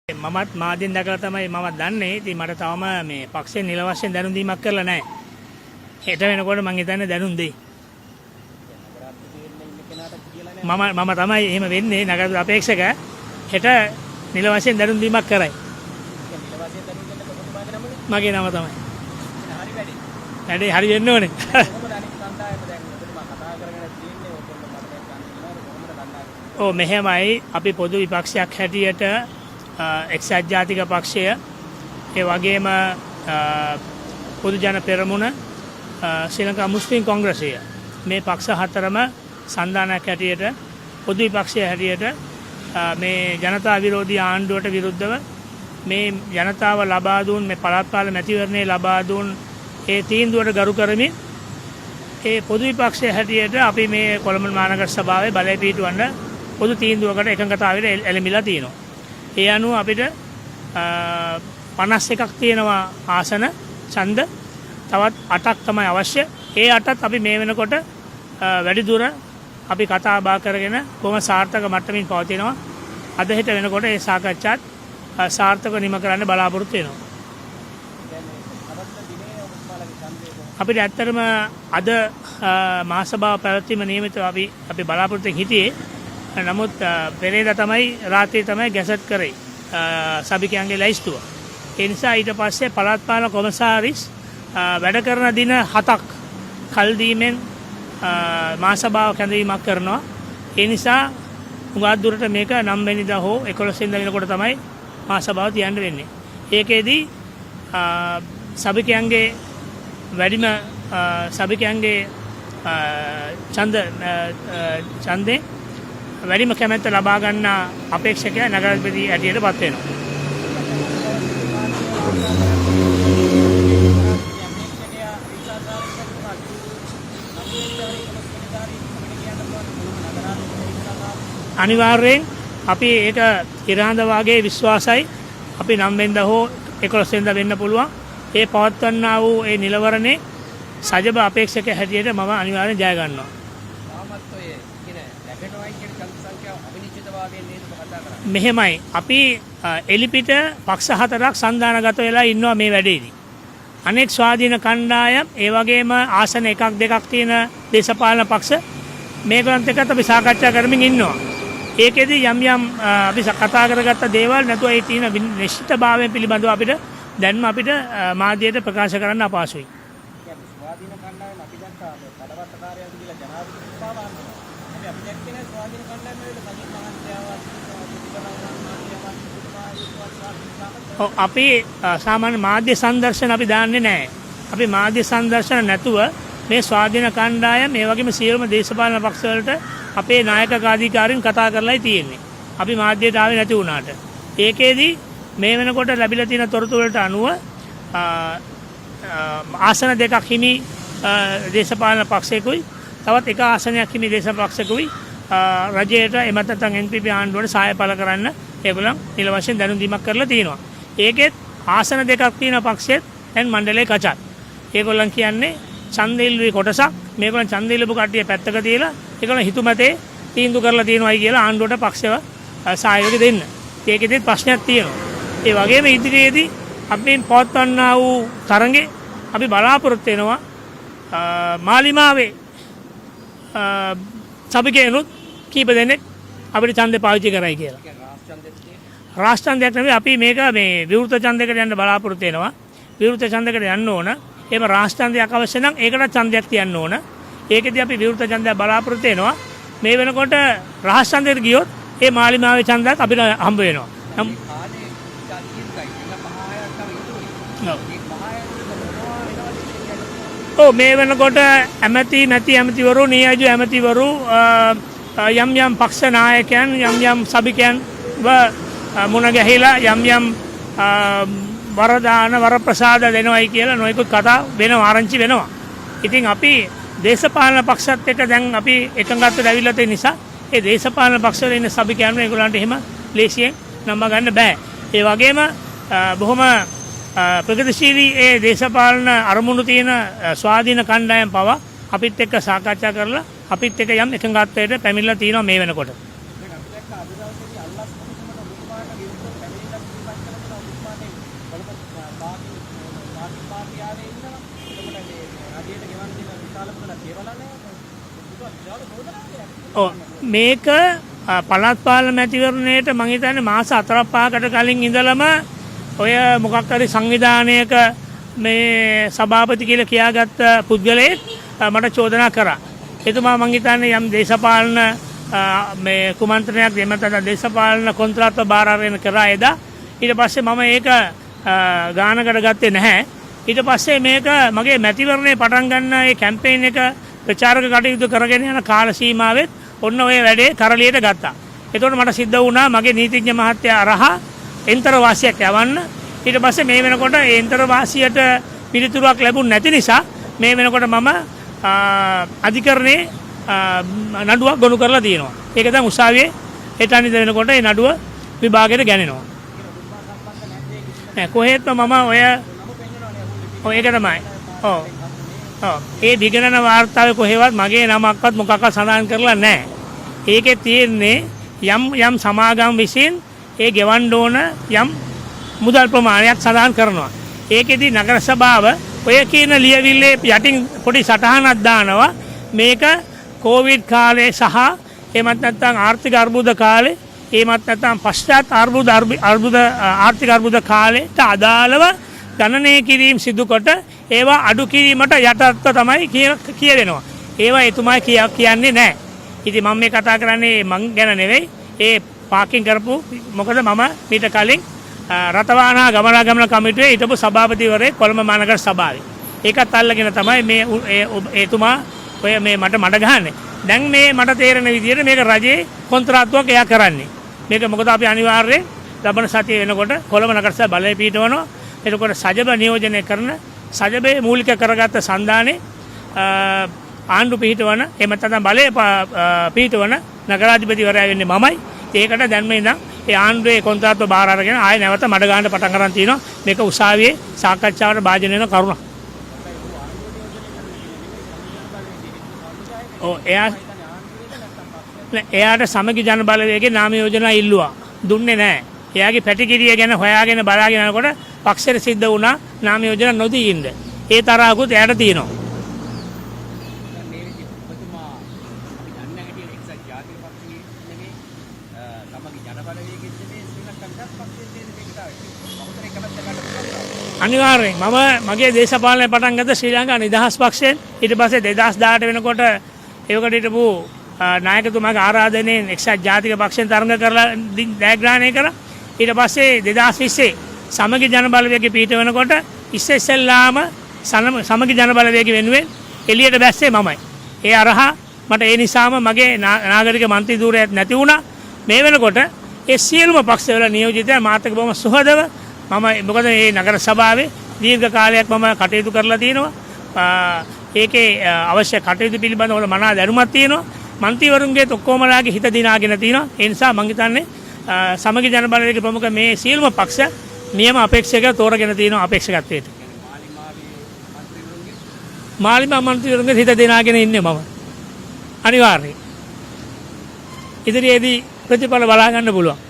මමත් මාධ්‍යෙන් දැකලා තමයි මම දන්නේ. ඉතින් මට තවම මේ පක්ෂයෙන් නිල වශයෙන් දැනුම් දීමක් කරලා නැහැ. හෙට වෙනකොට මම හිතන්නේ දැනුම් දෙයි. මම තමයි එහෙම වෙන්නේ නගර අපේක්ෂක. හෙට නිල වශයෙන් දැනුම් දීමක් කරයි. මගේ නම තමයි. වැඩේ හරි වෙන්න ඕනේ. ඔව් මෙහෙමයි අපි පොදු විපක්ෂයක් හැටියට එක්සත් ජාතික පක්ෂය ඒ වගේම පොදු ජන පෙරමුණ ශ්‍රී ලංකා මුස්ලිම් කොංග්‍රසය මේ පක්ෂ හතරම සන්ධානයක් හැටියට පොදු විපක්ෂය හැටියට මේ ජනතා විරෝධී ආණ්ඩුවට විරුද්ධව මේ ජනතාව ලබා දුන් මේ පළාත් පාලන මැතිවරණයේ ලබා දුන් ඒ තීන්දුවට ගරු කරමින් ඒ පොදු විපක්ෂය හැටියට අපි මේ කොළඹ මහනගර සභාවේ බලය පිහිටුවන්න පොදු තීන්දුවකට එකඟතාවයට එළඹිලා තියෙනවා. ඒ අනුව අපිට 51ක් තියෙනවා ආසන ඡන්ද තවත් 8ක් තමයි අවශ්‍ය. ඒ 8ත් අපි මේ වෙනකොට වැඩිදුර අපි කතා බහ කරගෙන කොහොම සාර්ථක මට්ටමින් පවතිනවා. අද හෙට වෙනකොට ඒ සාකච්ඡාත් සාර්ථකව නිම කරන්න බලාපොරොත්තු වෙනවා. අපිට ඇත්තටම අද මහසභාව පැවැත්වීම නියමිතව අපි බලාපොරොත්තු හිටියේ. නමුත් පෙරේදා තමයි රාත්‍රියේ තමයි ගැසට් කරේ සභිකයන්ගේ ලැයිස්තුව. ඒ නිසා ඊට පස්සේ පළාත් පාලන කොමසාරිස් වැඩ කරන දින 7ක් කල් දීමෙන් මහසභාව කැඳවීමක් කරනවා. ඒ නිසා උගත් දුරට මේක 9 වෙනිදා හෝ 11 වෙනිදා වෙනකොට තමයි මහසභාව තියන්න වෙන්නේ. ඒකෙදී සභිකයන්ගේ වැඩිම සභිකයන්ගේ ඡන්දේ වැඩිම කැමැත්ත ලබා ගන්න අපේක්ෂකයා නගරාධිපති හැටියට පත් වෙනවා. අනිවාර්යෙන් අපි ඒක ඉරහඳ වාගේ විශ්වාසයි. අපි 9 වෙනිදා හෝ 11 වෙනිදා වෙන්න පුළුවන්. ඒ පවත්වන්නා වූ ඒ නිලවරණේ සජබ අපේක්ෂක හැටියට මම අනිවාර්යෙන් ජය ගන්නවා. මෙහෙමයි අපි එලිපිට පක්ෂ හතරක් සන්ධානගත වෙලා ඉන්නවා මේ වැඩේදී. අනෙක් ස්වාධීන කණ්ඩායම් ඒ වගේම ආසන එකක් දෙකක් තියෙන දේශපාලන පක්ෂ මේගොල්ලන්ත් එක්කත් අපි සාකච්ඡා කරමින් ඉන්නවා. ඒකෙදි යම් අපි කතා කරගත්ත දේවල් නැතුව ඒ තියෙන නිශ්චිතභාවය පිළිබඳව අපිට දැන්ම අපිට මාධ්‍යයට ප්‍රකාශ කරන්න අපහසුයි. ස්වාධීන කණ්ඩායම අපි දැක්කා කඩවත්තකාරයන්ට කියලා ජනාධිපති පාවාන්න. අපි දැක්කේ ස්වාධීන කණ්ඩායම වල සජිත් මහත්තයාවත් අපි සාමාන්‍ය මාධ්‍ය සංදර්ශන අපි දාන්නේ නැහැ. අපි මාධ්‍ය සංදර්ශන නැතුව මේ ස්වාධීන කණ්ඩායම මේ වගේම සියලුම දේශපාලන පක්ෂ වලට අපේ නායකාධිකාරීන් කතා කරලායි තියෙන්නේ. අපි මාධ්‍යයට ආවේ නැති වුණාට. ඒකෙදි මේ වෙනකොට ලැබිලා තියෙන තොරතුරු වලට අනුව ආසන දෙකක් හිමි දේශපාලන පක්ෂයකුයි තවත් එක ආසනයක් හිමි දේශපාලන පක්ෂයකුයි රජයට එමත් නැත්නම් NPP ආණ්ඩුවට සහාය පළ කරන්න ඒගොල්ලන් නිල වශයෙන් දැනුම් දීමක් කරලා තියෙනවා. ඒකෙත් ආසන දෙකක් තියෙන පක්ෂෙත් දැන් මණ්ඩලයේ කචත්. ඒගොල්ලන් කියන්නේ ඡන්ද ඉල්ලුවේ කොටසක් මේගොල්ලන් ඡන්ද ඉල්ලපු කට්ටිය පැත්තක තියලා ඒගොල්ලන් හිතුමතේ තීන්දුව කරලා තියෙනවායි කියලා ආණ්ඩුවට පක්ෂව සහයෝගය දෙන්න. ඒකෙදිත් ප්‍රශ්නයක් තියෙනවා. ඒ වගේම ඉදිරියේදී අපි පවත්වන්නා වූ තරඟේ අපි බලාපොරොත්තු වෙනවා මාලිමාවේ සභිකයනුත් කීප දෙනෙක් අපිට ඡන්දේ පාවිච්චි කරයි කියලා. රාෂ්ට්‍ර ඡන්දයක් නෙවෙයි අපි මේක මේ විවෘත ඡන්දයකට යන්න බලාපොරොත්තු වෙනවා. විවෘත ඡන්දයකට යන්න ඕන. එහෙම රාෂ්ට්‍ර ඡන්දයක් අවශ්‍ය නම් ඒකට ඡන්දයක් තියන්න ඕන. ඒකෙදී අපි විවෘත ඡන්දයක් බලාපොරොත්තු වෙනවා. මේ වෙනකොට රාෂ්ට්‍ර ඡන්දයට ගියොත් ඒ මාලිමාවේ ඡන්දයක් අපිට හම්බ වෙනවා. මේ වෙනකොට ඇමතිවරු නියෝජ්‍ය ඇමතිවරු යම් පක්ෂ නායකයන් යම් සභිකයන් මුණ ගැහිලා යම් වරදාන වරප්‍රසාද දෙනවයි කියලා නොයෙකුත් කතා වෙනවා ආරංචි වෙනවා. ඉතින් අපි දේශපාලන පක්ෂත් එක්ක දැන් අපි එකඟත්වයට ඇවිල්ලා තියෙන නිසා ඒ දේශපාලන පක්ෂවල ඉන්න සභිකයන් ඒගොල්ලන්ට එහෙම ලේසියෙන් නම්බ ගන්න බෑ. ඒ වගේම බොහොම ප්‍රගතිශීලී ඒ දේශපාලන අරමුණු තියෙන ස්වාධීන කණ්ඩායම් පවා අපිත් එක්ක සාකච්ඡා කරලා අපිත් එක්ක යම් එකඟත්වයට පැමිණලා තියෙනවා මේ වෙනකොට. මේක පළාත් පාලන මැතිවරණයට මම හිතන්නේ මාස 4-5කට කලින් ඉඳලම ඔය මොකක් හරි සංවිධානයක මේ සභාපති කියලා කියාගත්ත පුද්ගලයෙක් මට චෝදනා කරා. එතුමා මම හිතන්නේ යම් දේශපාලන මේ කුමන්ත්‍රණයක් දෙමතට දේශපාලන කොන්ත්‍රාත්ව බාර අරගෙන කරා එදා. ඊට පස්සේ මම ඒක ගානකට ගත්තේ නැහැ. ඊට පස්සේ මේක මගේ මැතිවරණේ පටන් ගන්න ඒ කැම්පේන් එක ප්‍රචාරක කටයුතු කරගෙන යන කාල සීමාවෙත් ඔන්න ඔය වැඩේ කරලියට ගත්තා. එතකොට මට සිද්ධ වුණා මගේ නීතිඥ මහත්තයා අරහා එන්තර වාසියක් යවන්න. ඊට පස්සේ මේ වෙනකොට ඒ එන්තර වාසියට පිළිතුරක් ලැබුණ නැති නිසා මේ වෙනකොට මම අධිකරණේ නඩුවක් ගොනු කරලා තියෙනවා. ඒක දැන් උසාවියේ හෙට අනිද්දා වෙනකොට ඒ නඩුව විභාගයට ගැනෙනවා. නෑ කොහෙත්ම මම ඔය ඒක තමයි. ඔව්. ඔව්. ඒ විගණන වාර්තාවේ කොහෙවත් මගේ නමක්වත් මොකක්වත් සඳහන් කරලා නැහැ. ඒකේ තියෙන්නේ යම් සමාගම් විසින් ඒ ගෙවන්න ඕන යම් මුදල් ප්‍රමාණයක් සඳහන් කරනවා. ඒකෙදි නගර සභාව ඔය කියන ලියවිල්ලේ යටින් පොඩි සටහනක් දානවා. මේක කොවිඩ් කාලේ සහ එමත් නැත්නම් ආර්ථික අර්බුද කාලේ එමත් නැත්නම් පශ්චාත් ආර්ථික අර්බුද කාලේට අදාළව ගණනය කිරීම සිදු කොට ඒවා අඩු කිරීමට යටත්ව තමයි කියවෙනවා. ඒවා එතුමා කියන්නේ නැහැ. ඉතින් මම මේ කතා කරන්නේ මං ගැන නෙවෙයි. ඒ පාකින් කරපු මොකද මම ඊට කලින් රතවාහන ගමනාගමන කමිටුවේ හිටපු සභාපතිවරයෙක් කොළඹ මහනගර සභාවේ. ඒකත් අල්ලගෙන තමයි මේ එතුමා ඔය මේ මට මඩ ගහන්නේ. දැන් මේ මට තේරෙන විදිහට මේක රජයේ කොන්ත්‍රාත්තුවක් එයා කරන්නේ. මේක මොකද අපි අනිවාර්යයෙන් ලබන සතිය වෙනකොට කොළඹ නගර සභාව බලය පිටවනවා. එතකොට සජබ නියෝජනය කරන සජබේ මූලික කරගත්ත සන්ධානයේ ආණ්ඩු පිහිටවන එහෙම නැත්නම් බලය පිහිටවන නගරාධිපතිවරයා වෙන්නේ මමයි. ඒකට දැන් මේ ඉඳන් ඒ ආණ්ඩුවේ කොන්ත්‍රාත්ව බාර අරගෙන ආයෙ නැවත මඩ ගන්න පටන් ගන්න තියෙනවා. මේක උසාවියේ සාකච්ඡාවට භාජනය වෙන කරුණක්. එයාට සමගි ජන බලවේගයේ නාම යෝජනා ඉල්ලුවා. දුන්නේ නැහැ. එයාගේ පැටිකිරිය ගැන හොයාගෙන බලාගෙන යනකොට පක්ෂයට සිද්ධ වුණා නාම යෝජනා නොදී ඉන්න. ඒ තරහකුත් එයාට තියෙනවා. අනිවාර්යෙන් මම මගේ දේශපාලනය පටන් ගත්ත ශ්‍රී ලංකා නිදහස් පක්ෂයෙන් ඊට පස්සේ 2018 වෙනකොට ඒකට හිටපු නායකතුමාගේ ආරාධනෙන් එක්සත් ජාතික පක්ෂයෙන් තරඟ කරලා ජයග්‍රහණය කරා. ඊට පස්සේ 2020 සමගි ජන බලවේගයේ පිහිට වෙනකොට ඉස්සෙල්ලාම සමගි ජන බලවේගය වෙනුවෙන් එළියට බැස්සේ මමයි. ඒ අරහා මට ඒ නිසාම මගේ නාගරික මන්ත්‍රී ධූරයක් නැති වුණා. මේ වෙනකොට ඒ සියලුම පක්ෂවල නියෝජිතයන් මාත් එක්ක බොහොම සුහදව මම මොකද මේ නගර සභාවේ දීර්ඝ කාලයක් මම කටයුතු කරලා තියෙනවා. ඒකේ අවශ්‍ය කටයුතු පිළිබඳව මනා දැනුමක් තියෙනවා. මන්ත්‍රීවරුන්ගේ ඔක්කොමලාගේ හිත දිනාගෙන තියෙනවා. ඒ නිසා මම හිතන්නේ සමගි ජන බලවේගයේ ප්‍රමුඛ මේ සියලුම පක්ෂ නියම අපේක්ෂකව තෝරගෙන තියෙනවා අපේක්ෂකත්වයට. මාලිමා මන්ත්‍රීවරුන්ගේ හිත දිනාගෙන ඉන්නේ මම. අනිවාර්යයෙන්. ඉදිරියේදී ප්‍රතිඵල බලා ගන්න පුළුවන්.